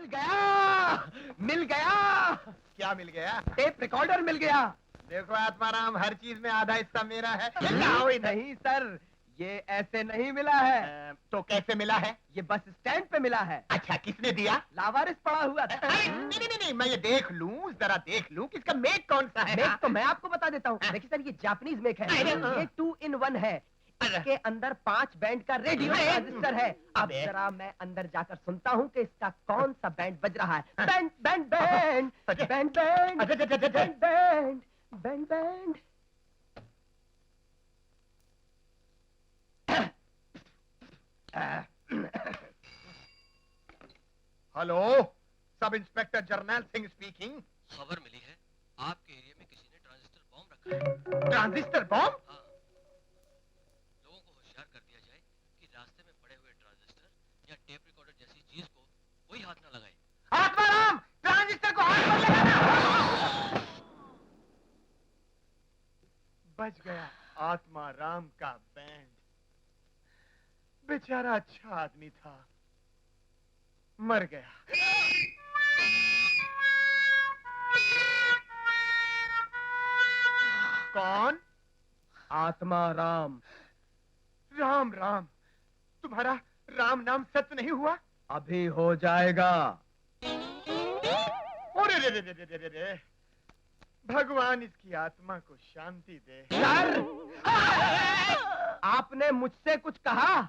मिल गया। क्या मिल गया? टेप रिकॉर्डर मिल गया। देखो आत्माराम, हर चीज में आधा हिस्सा मेरा है। नहीं सर, ये ऐसे नहीं मिला है। तो कैसे मिला है? ये बस स्टैंड पे मिला है। अच्छा, किसने दिया? लावारिस पड़ा हुआ था। नहीं, मैं ये देख लूं, जरा देख लूं कि इसका मेक कौन सा है। मेक तो मैं आपको बता देता हूँ। देखिए सर, ये जापानीज मेक है। ये 2 in 1 है। इसके अंदर 5 बैंड का रेडियो ट्रांजिस्टर है। अब जरा मैं अंदर जाकर सुनता हूँ कि इसका कौन सा बैंड बज रहा है। Band band band band band band band band band. Hello, sub inspector Jarnail Singh speaking. खबर मिली है आपके एरिया में किसी ने ट्रांजिस्टर बॉम्ब रखा है। Transistor bomb? हाँ, लोगों को होशियार कर दिया जाए कि रास्ते में पड़े हुए ट्रांजिस्टर या टेप रिकॉर्डर जैसी चीज को कोई हाथ न लगाए। आत्माराम, ट्रांजिस्टर को हाथ पर लगाना। बच गया आत्माराम का बैंड। बेचारा अच्छा आदमी था, मर गया। कौन? आत्माराम। राम राम। तुम्हारा राम नाम सत्य नहीं हुआ? अभी हो जाएगा। अरे रे रे रे रे रे रे। भगवान इसकी आत्मा को शांति दे। सर, आपने मुझसे कुछ कहा?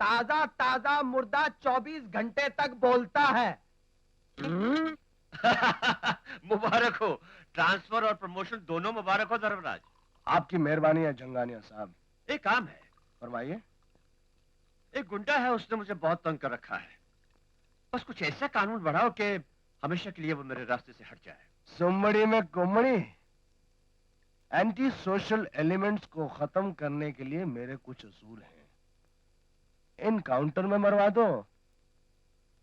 ताजा ताजा मुर्दा 24 घंटे तक बोलता है। मुबारक हो, ट्रांसफर और प्रमोशन दोनों मुबारक हो धर्मराज। आपकी मेहरबानी है जंगानिया साहब। एक काम है। फरमाइए। एक गुंडा है, उसने मुझे बहुत तंग कर रखा है। बस कुछ ऐसा कानून बढ़ाओ कि हमेशा के लिए वो मेरे रास्ते से हट जाए। सुमड़ी में कुमड़ी। एंटी सोशल एलिमेंट्स को खत्म करने के लिए मेरे कुछ असूल हैं। इनकाउंटर में मरवा दो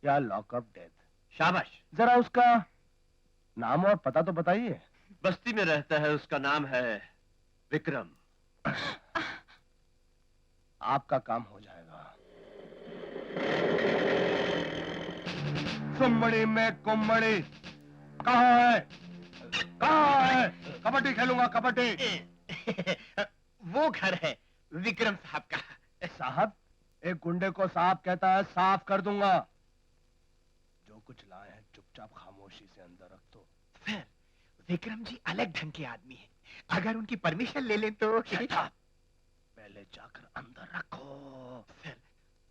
या लॉकअप डेथ। शाबाश। जरा उसका नाम और पता तो बताइए। बस्ती में रहता है, उसका नाम है विक्रम। आपका काम हो जाएगा। सुमड़ी में कुमड़ी कहाँ है? कहाँ है? कबड्डी खेलूंगा, कबड्डी। वो घर है विक्रम साहब का। साहब? एक गुंडे को साहब कहता है, साफ कर दूंगा। जो कुछ लाए हैं चुपचाप खामोशी से अंदर रख दो। सर, विक्रम जी अलग ढंग के आदमी हैं। अगर उनकी परमिशन ले लें तो। पहले जाकर अंदर रखो। सर,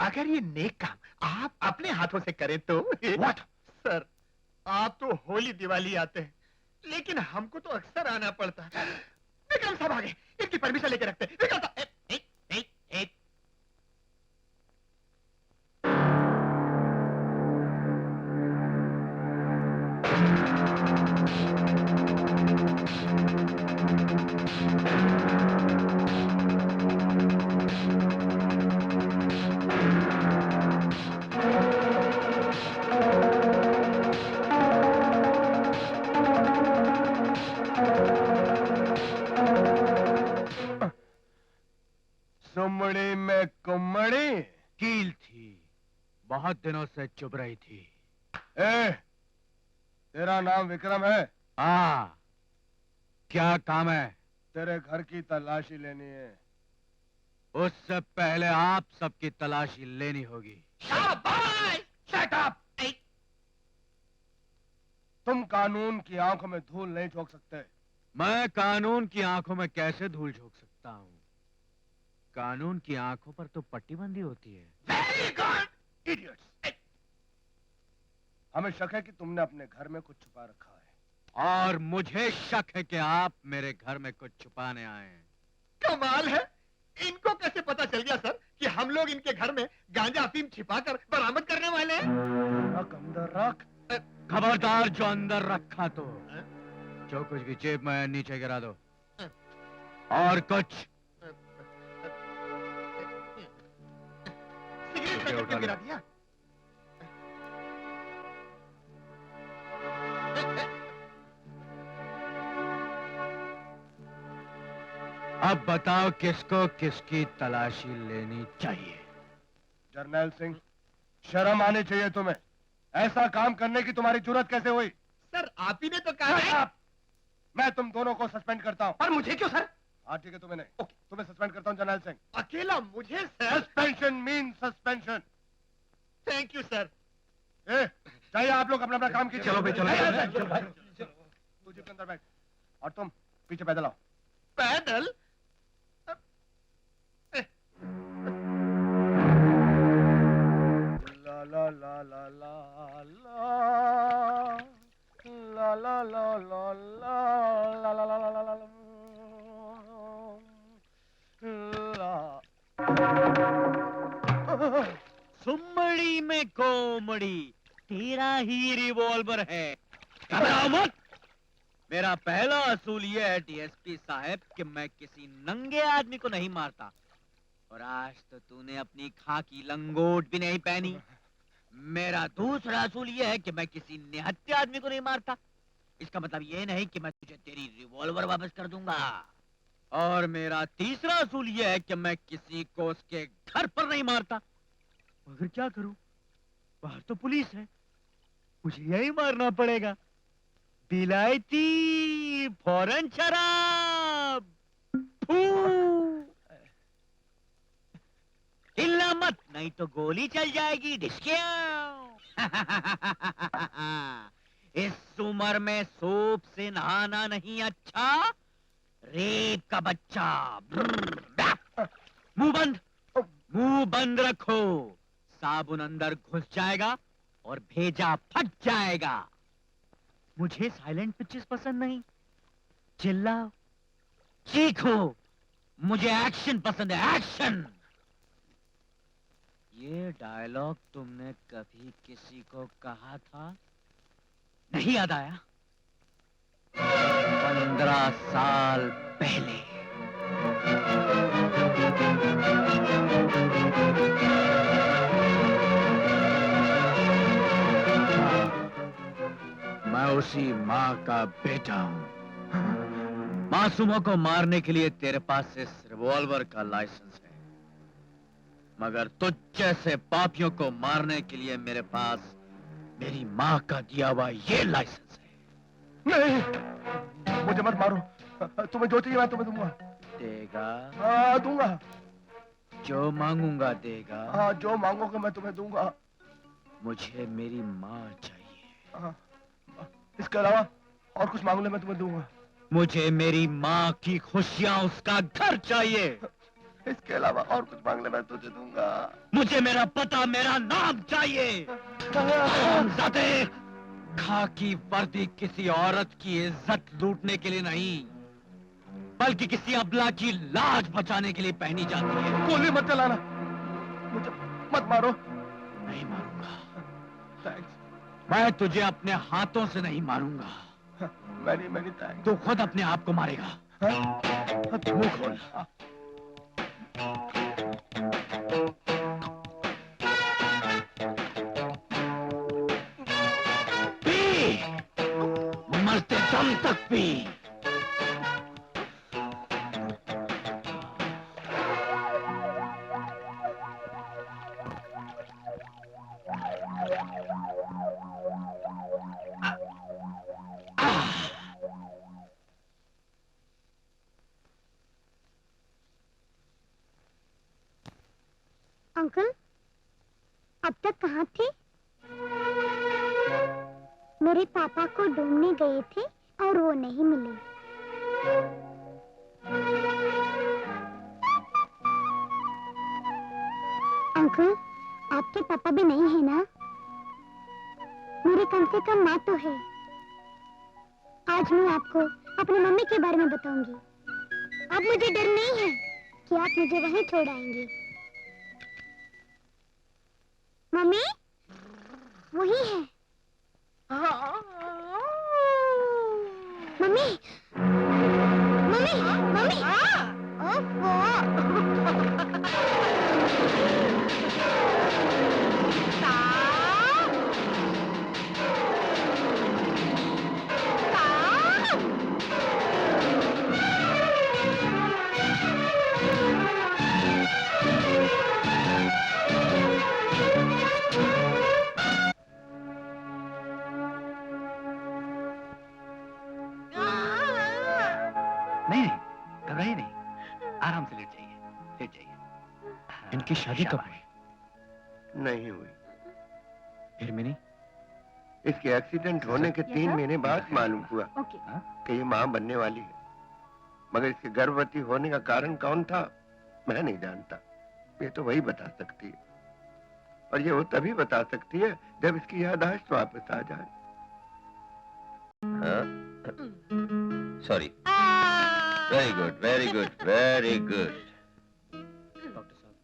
अगर ये नेक काम आप अपने हाथों से करें तो। What? सर, आप तो होली दिवाली आते हैं, लेकिन हमको तो अक्सर आना पड़ता है। विक्रम साहब आ गए, इनकी परमिशन लेके रखते हैं। विक्रम साहब, सुमड़ी में कुमड़ी कील थी, बहुत दिनों से चुभ रही थी। तेरा नाम विक्रम है? हाँ, क्या काम है? तेरे घर की तलाशी लेनी है। उससे पहले आप सबकी तलाशी लेनी होगी। शाबाश! Shut up! तुम कानून की आंखों में धूल नहीं झोंक सकते। मैं कानून की आंखों में कैसे धूल झोंक सकता हूँ? कानून की आंखों पर तो पट्टीबंदी होती है। Very good! Idiots! हमें शक है कि तुमने अपने घर में कुछ छुपा रखा है। और मुझे शक है कि आप मेरे घर में कुछ छुपाने आए हैं। कमाल है, इनको कैसे पता चल गया सर कि हम लोग इनके घर में गांजा अफीम छिपाकर बरामद करने वाले हैं? रख अंदर रख। खबरदार, जो अंदर रखा तो जो कुछ भी जेब में है नीचे गिरा दो। और कुछ सिगरेट पैकेट में गिरा दिया। अब बताओ किसको किसकी तलाशी लेनी चाहिए? जर्नैल सिंह, शर्म आनी चाहिए तुम्हें। ऐसा काम करने की तुम्हारी जरूरत कैसे हुई? सर आप ही ने तो कहा Shut है। up! मैं तुम दोनों को सस्पेंड करता हूँ। पर मुझे क्यों सर? हाँ ठीक है, तुम्हें नहीं, तुम्हें सस्पेंड करता हूँ जर्नैल सिंह। अकेला मुझे sir? Suspension mean suspension. Thank you sir. चाहिए आप लोग अपना अपना काम कीजिए। चलो भाई, चलो। तू जीप के अंदर बैठ और तुम पीछे पैदल आओ। पैदल? ला ला ला ला ला ला ला ला ला ला ला ला ला ला ला ला सुमड़ी में कोमड़ी, तेरा ही रिवॉल्वर है। घबराओ मत। मेरा पहला असूल यह है डीएसपी साहब कि मैं किसी नंगे आदमी को नहीं मारता। और आज तो तूने अपनी खाकी लंगोट भी नहीं पहनी। मेरा दूसरा असूल यह है कि मैं किसी निहत्थे आदमी को नहीं मारता। इसका मतलब ये नहीं कि मैं तुझे तेरी रिवॉल्वर वापस कर दूंगा। और मेरा तीसरा असूल यह है कि मैं किसी को उसके घर पर नहीं मारता। मगर क्या करूं, बाहर तो पुलिस है, मुझे यही मारना पड़ेगा। विलायती फौरन शराब। फू। हिलना मत, नहीं तो गोली चल जाएगी। डिस्कियां। इस उम्र में सूप से नहाना नहीं अच्छा, रेप का बच्चा। मुंह बंद, मुंह बंद रखो। साबुन अंदर घुस जाएगा और भेजा फट जाएगा। मुझे साइलेंट पिक्चर्स पसंद नहीं। चिल्लाओ, चीखो, मुझे एक्शन पसंद है, एक्शन। ये डायलॉग तुमने कभी किसी को कहा था? नहीं याद आया? 15 साल पहले। मैं उसी माँ का बेटा हूँ। मासूमों को मारने के लिए तेरे पास इस रिवॉल्वर का लाइसेंस है, मगर तुझ जैसे पापियों को मारने के लिए मेरे पास मेरी माँ का दिया हुआ ये लाइसेंस है। नहीं, मुझे मत मारो। तुम्हें जो चाहिए मैं तुम्हें दूंगा। देगा? हाँ दूंगा। जो मांगूंगा देगा? हाँ जो मांगोगे मैं तुम्हें दूंगा। मुझे मेरी माँ चाहिए। हाँ, इसके अलावा और कुछ मांग ले मैं तुम्हें दूंगा। मुझे मेरी माँ की खुशियाँ, उसका घर चाहिए। इसके अलावा और कुछ मांग ले मैं तुझे दूंगा। मुझे मेरा पता, मेरा नाम चाहिए। हमज़ादे, खाकी वर्दी किसी औरत की इज्जत लूटने के लिए नहीं, बल्कि किसी अबला की लाज बचाने के लिए पहनी जाती है। गोली मत चलाना, मुझे मत मारो। नहीं मारूंगा। थैंक्स। मैं तुझे अपने हाथों से नहीं मारूंगा। Many thanks. तू खुद अपने आप को मारेगा। मुंह खोल। पी, मरते दम तक पी। अंकल, अब तक कहाँ थे? मेरे पापा को ढूंढने गए थे और वो नहीं मिले। अंकल, आपके पापा भी नहीं है ना? मेरी कम से कम माँ तो है। आज मैं आपको अपनी मम्मी के बारे में बताऊंगी। अब मुझे डर नहीं है कि आप मुझे वहीं छोड़ आएंगे। मम्मी, वही है। Mummy, mummy, mummy. नहीं नहीं, घबराइए नहीं, आराम से लेट जाइए, लेट जाइए। इनकी शादी कब शाबाश। नहीं हुई। फिर मिनी? इसके एक्सीडेंट होने के 3 महीने बाद मालूम हुआ ओके। कि ये मां बनने वाली है, मगर इसके गर्भवती होने का कारण कौन था मैं नहीं जानता। ये तो वही बता सकती है, और ये वो तभी बता सकती है जब इसकी याददाश्त वापस आ जाए। Sorry. Very good, very good, very good. Doctor साहब,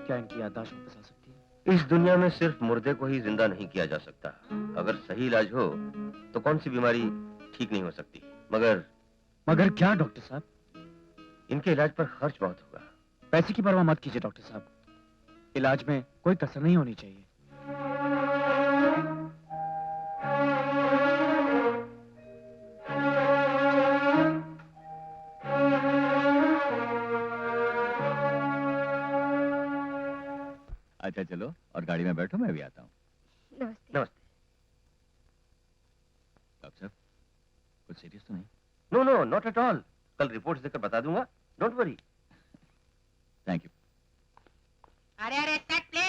क्या इनकी याददाश्त वापस आ सकती है? इस दुनिया में सिर्फ मुर्दे को ही जिंदा नहीं किया जा सकता। अगर सही इलाज हो तो कौन सी बीमारी ठीक नहीं हो सकती। मगर क्या डॉक्टर साहब? इनके इलाज पर खर्च बहुत होगा। पैसे की परवाह मत कीजिए डॉक्टर साहब, इलाज में कोई कसर नहीं होनी चाहिए। अच्छा चलो, और गाड़ी में बैठो, मैं भी आता हूँ। नमस्ते। नमस्ते। डॉक्टर साहब, कुछ सीरियस तो नहीं? No no, not at all. कल रिपोर्ट देकर बता दूंगा, डोंट वरी। Thank you. अरे अरे सेट प्ले।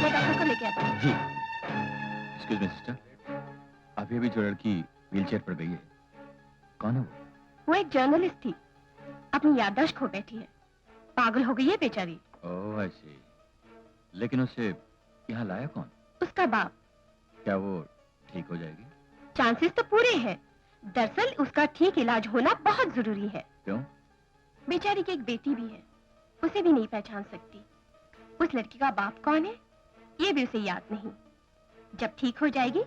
मैं डॉक्टर को लेके आता हूँ। जी। एक्सक्यूज मी सिस्टर, अभी अभी जो लड़की व्हीलचेयर पर गई है, कौन है वो? वो एक जर्नलिस्ट थी, अपनी याददाश्त खो बैठी है, पागल हो गई है बेचारी। ओह आई सी। लेकिन उसे यहाँ लाया कौन? उसका बाप। क्या वो ठीक हो जाएगी? चांसेस तो पूरे हैं। दरअसल उसका ठीक इलाज होना बहुत जरूरी है। क्यों? बेचारी की एक बेटी भी है, उसे भी नहीं पहचान सकती। उस लड़की का बाप कौन है ये भी उसे याद नहीं। जब ठीक हो जाएगी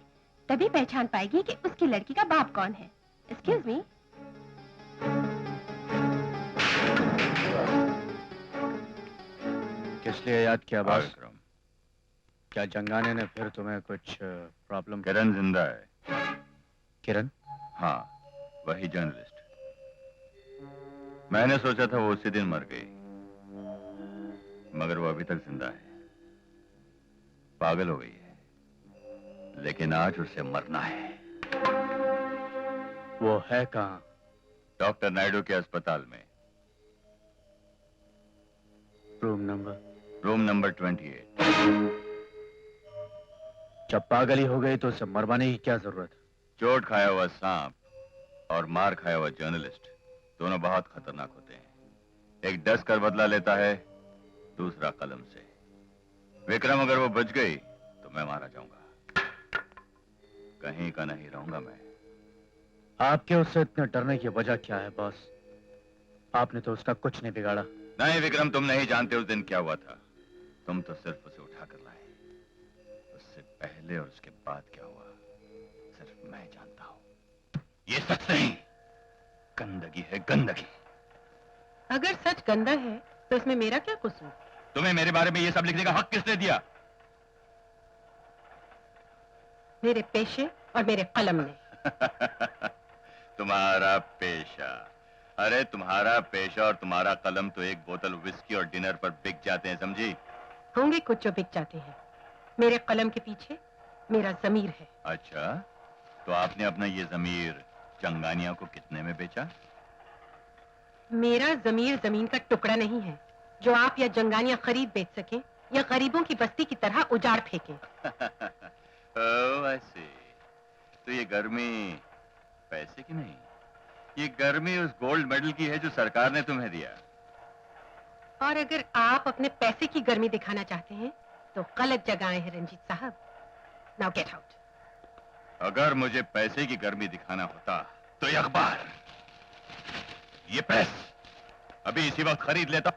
तभी पहचान पाएगी कि उसकी लड़की का बाप कौन है। Excuse me. किस लिए याद किया बॉस? विक्रम, क्या जंगाने ने फिर तुम्हें कुछ प्रॉब्लम? किरण जिंदा है। किरण? हाँ, वही जर्नलिस्ट। मैंने सोचा था वो उसी दिन मर गई, मगर वो अभी तक जिंदा है। पागल हो गई है, लेकिन आज उसे मरना है। वो है कहाँ? डॉक्टर नायडू के अस्पताल में, रूम नंबर? Room number 28। जब पागल ही हो गई तो उसे मरवाने की क्या जरूरत? चोट खाया हुआ सांप और मार खाया हुआ जर्नलिस्ट दोनों बहुत खतरनाक होते हैं। एक डस कर बदला लेता है, दूसरा कलम से। विक्रम, अगर वो बच गई तो मैं मारा जाऊंगा। कहीं का नहीं रहूंगा मैं। आपके उससे इतने डरने की वजह क्या है बॉस? आपने तो उसका कुछ नहीं बिगाड़ा। नहीं विक्रम, तुम नहीं जानते उस दिन क्या हुआ था। तुम तो सिर्फ उसे उठा कर लाए। उससे पहले और उसके बाद क्या हुआ सिर्फ मैं जानता हूं। ये सच नहीं, गंदगी है, गंदगी। अगर सच गंदा है तो इसमें मेरा क्या कसूर? तुम्हें मेरे बारे में ये सब लिखने का हक किसने दिया? मेरे पेशे और मेरे कलम ने। तुम्हारा पेशा? अरे तुम्हारा पेशा और तुम्हारा कलम तो एक बोतल विस्की और डिनर पर बिक जाते हैं, समझी? होंगे कुछ जो बिक जाते हैं, मेरे कलम के पीछे मेरा जमीर है। अच्छा, तो आपने अपना ये जमीर चंगानिया को कितने में बेचा? मेरा जमीर जमीन का टुकड़ा नहीं है जो आप या जंगानिया खरीद बेच सकें या गरीबों की बस्ती की तरह उजाड़ फेंकें। ओह, I see। तो ये गर्मी पैसे की नहीं, ये गर्मी उस गोल्ड मेडल की है जो सरकार ने तुम्हें दिया। और अगर आप अपने पैसे की गर्मी दिखाना चाहते हैं तो गलत जगह आए हैं रंजीत साहब। Now get out. अगर मुझे पैसे की गर्मी दिखाना होता तो ये अखबार, ये प्रेस अभी इसी वक्त खरीद लेता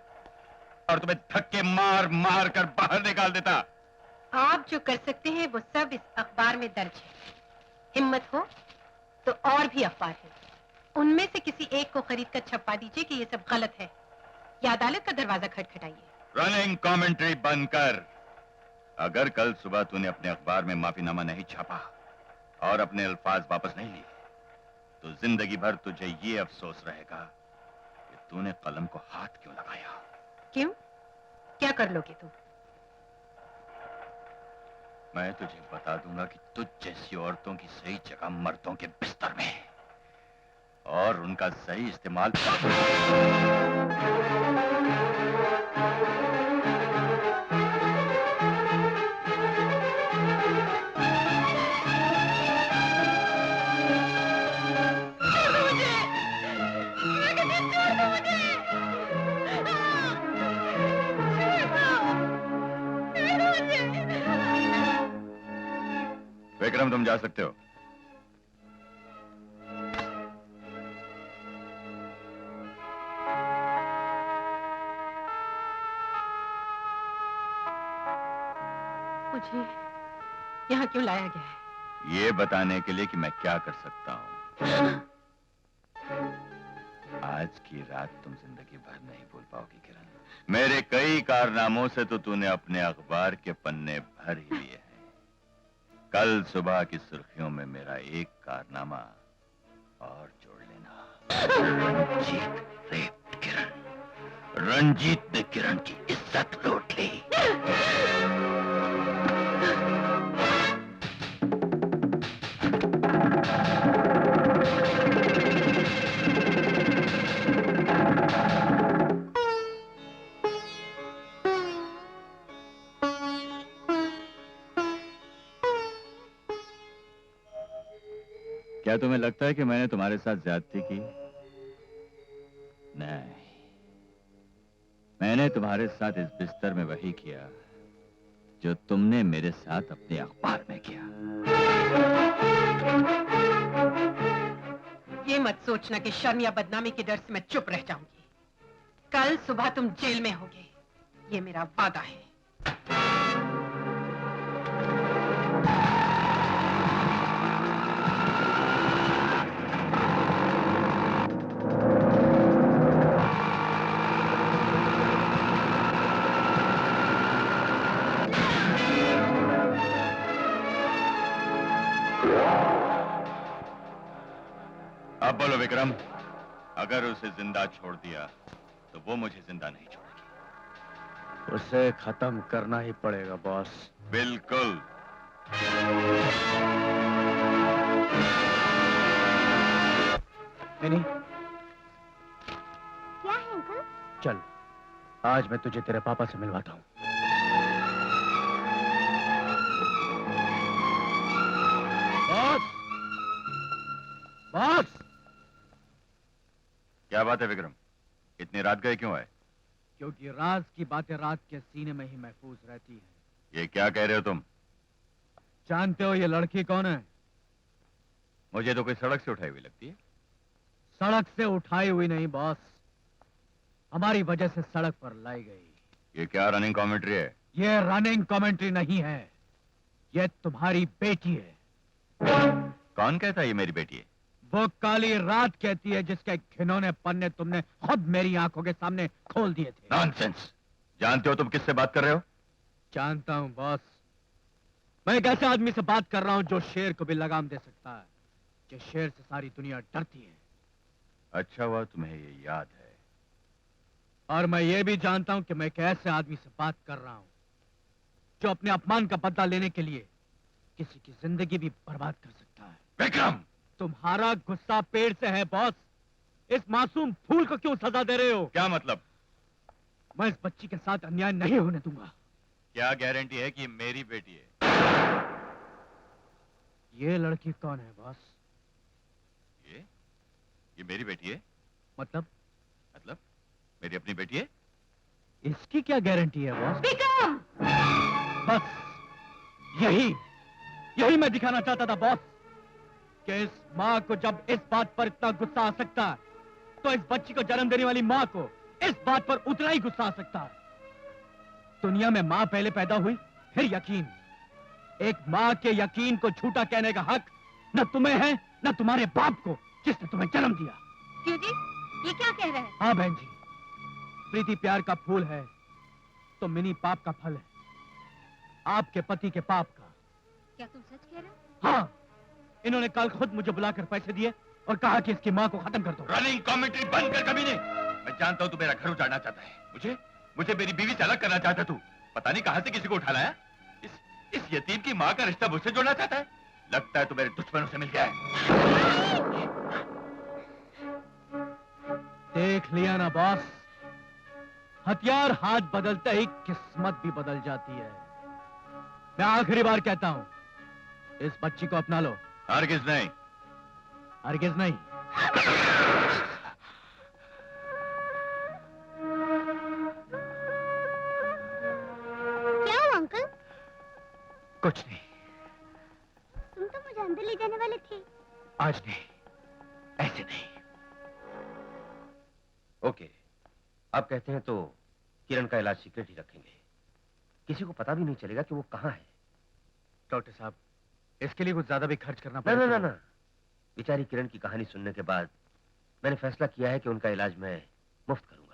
और तुम्हें धक्के मार मार कर बाहर निकाल देता। आप जो कर सकते हैं वो सब इस अखबार में दर्ज है। हिम्मत हो तो और भी अखबार है, उनमें से किसी एक को खरीद कर छपवा दीजिए कि ये सब गलत है, या अदालत का दरवाजा खटखटाइए। रनिंग कमेंट्री बंद कर। अगर कल सुबह तूने अपने अखबार में माफीनामा नहीं छापा और अपने अल्फाज वापस नहीं लिए तो जिंदगी भर तुझे ये अफसोस रहेगा कि तूने कलम को हाथ क्यों लगाया। क्यों? क्या कर लोगे तुम? मैं तुझे बता दूंगा कि तुझ जैसी औरतों की सही जगह मर्दों के बिस्तर में है और उनका सही इस्तेमाल। विक्रम, तुम जा सकते हो। मुझे यहाँ क्यों लाया गया है? ये बताने के लिए कि मैं क्या कर सकता हूँ। आज की रात तुम जिंदगी भर नहीं भूल पाओगी किरण। मेरे कई कारनामों से तो तूने अपने अखबार के पन्ने भर ही लिए हैं। कल सुबह की सुर्खियों में मेरा एक कारनामा और जोड़ लेना। रंजीत रेप किरण। रंजीत ने किरण की इज्जत लूट ली। क्या तुम्हें लगता है कि मैंने तुम्हारे साथ ज्यादती की? नहीं, मैंने तुम्हारे साथ इस बिस्तर में वही किया जो तुमने मेरे साथ अपने अखबार में किया। ये मत सोचना कि शर्म या बदनामी के डर से मैं चुप रह जाऊंगी। कल सुबह तुम जेल में होगे, ये मेरा वादा है। अब बोलो विक्रम, अगर उसे जिंदा छोड़ दिया तो वो मुझे जिंदा नहीं छोड़ेगी। उसे खत्म करना ही पड़ेगा बॉस। बिल्कुल। नहीं, क्या है अंकल? चल, आज मैं तुझे तेरे पापा से मिलवाता हूँ। बॉस! बॉस! क्या बात है विक्रम, इतनी रात गए क्यों आए? क्योंकि राज की बातें रात के सीने में ही महफूज रहती हैं। ये क्या कह रहे हो तुम? जानते हो ये लड़की कौन है? मुझे तो कोई सड़क से उठाई हुई लगती है। सड़क से उठाई हुई नहीं बॉस, हमारी वजह से सड़क पर लाई गई। ये क्या रनिंग कमेंट्री है? ये रनिंग कमेंट्री नहीं है, ये तुम्हारी बेटी है। कौन कहता है ये मेरी बेटी है? वो काली रात कहती है जिसके घिनौने पन्ने तुमने खुद मेरी आंखों के सामने खोल दिए थे। नॉनसेंस! जानते हो तुम किससे बात कर रहे हो? जानता हूं बॉस, मैं एक ऐसे आदमी से बात कर रहा हूं जो शेर को भी लगाम दे सकता है, जिस शेर से सारी दुनिया डरती है। अच्छा हुआ तुम्हें ये याद है। और मैं ये भी जानता हूं कि मैं एक ऐसे आदमी से बात कर रहा हूं जो अपने अपमान का बदला लेने के लिए किसी की जिंदगी भी बर्बाद कर सकता है। विक्रम! तुम्हारा गुस्सा पेड़ से है बॉस, इस मासूम फूल को क्यों सजा दे रहे हो? क्या मतलब? मैं इस बच्ची के साथ अन्याय नहीं होने दूंगा। क्या गारंटी है कि ये मेरी बेटी है? ये लड़की कौन है बॉस? ये मेरी बेटी है। मतलब मेरी अपनी बेटी है। इसकी क्या गारंटी है बॉस? विक्रम! बस यही मैं दिखाना चाहता था बॉस, कि इस माँ को जब इस बात पर इतना गुस्सा आ सकता है, तो इस बच्ची को जन्म देने वाली माँ को इस बात पर उतना ही गुस्सा आ सकता है। दुनिया में माँ पहले पैदा हुई, फिर यकीन। एक माँ के यकीन को झूठा कहने का हक न तुम्हें है न तुम्हारे बाप को, जिसने तुम्हें जन्म दिया। क्यों जी, ये क्या कह रहे हैं? हाँ बहन जी, प्रीति प्यार का फूल है तो मिनी पाप का फल है, आपके पति के पाप का। क्या तुम सच कह रहे हो? हाँ, इन्होंने कल खुद मुझे बुलाकर पैसे दिए और कहा कि इसकी माँ को खत्म कर दो। रनिंग कमेंट्री बंद कर कभी नहीं। मैं जानता हूं तू मेरा घर उजाड़ना चाहता है। मुझे मेरी बीवी से अलग करना चाहता तू। पता नहीं कहां से किसी को उठा लाया। इस यतीम की माँ का रिश्ता मुझसे जोड़ना चाहता है। लगता है तू मेरे दुश्मनों से मिल गया है। देख लिया ना बॉस, हथियार हाथ बदलते ही किस्मत भी बदल जाती है। मैं आखिरी बार कहता हूं, इस बच्ची को अपना लो। हरगिज नहीं। हरगिज नहीं। क्या हुआ अंकल? कुछ नहीं। तुम तो मुझे अंदर ले जाने वाले थे। आज नहीं, ऐसे नहीं। ओके, आप कहते हैं तो किरण का इलाज सीक्रेट ही रखेंगे। किसी को पता भी नहीं चलेगा कि वो कहाँ है। डॉक्टर साहब, इसके लिए कुछ ज्यादा भी खर्च करना ना पड़ेगा। ना ना ना, बेचारी किरण की कहानी सुनने के बाद मैंने फैसला किया है कि उनका इलाज मैं मुफ्त करूंगा।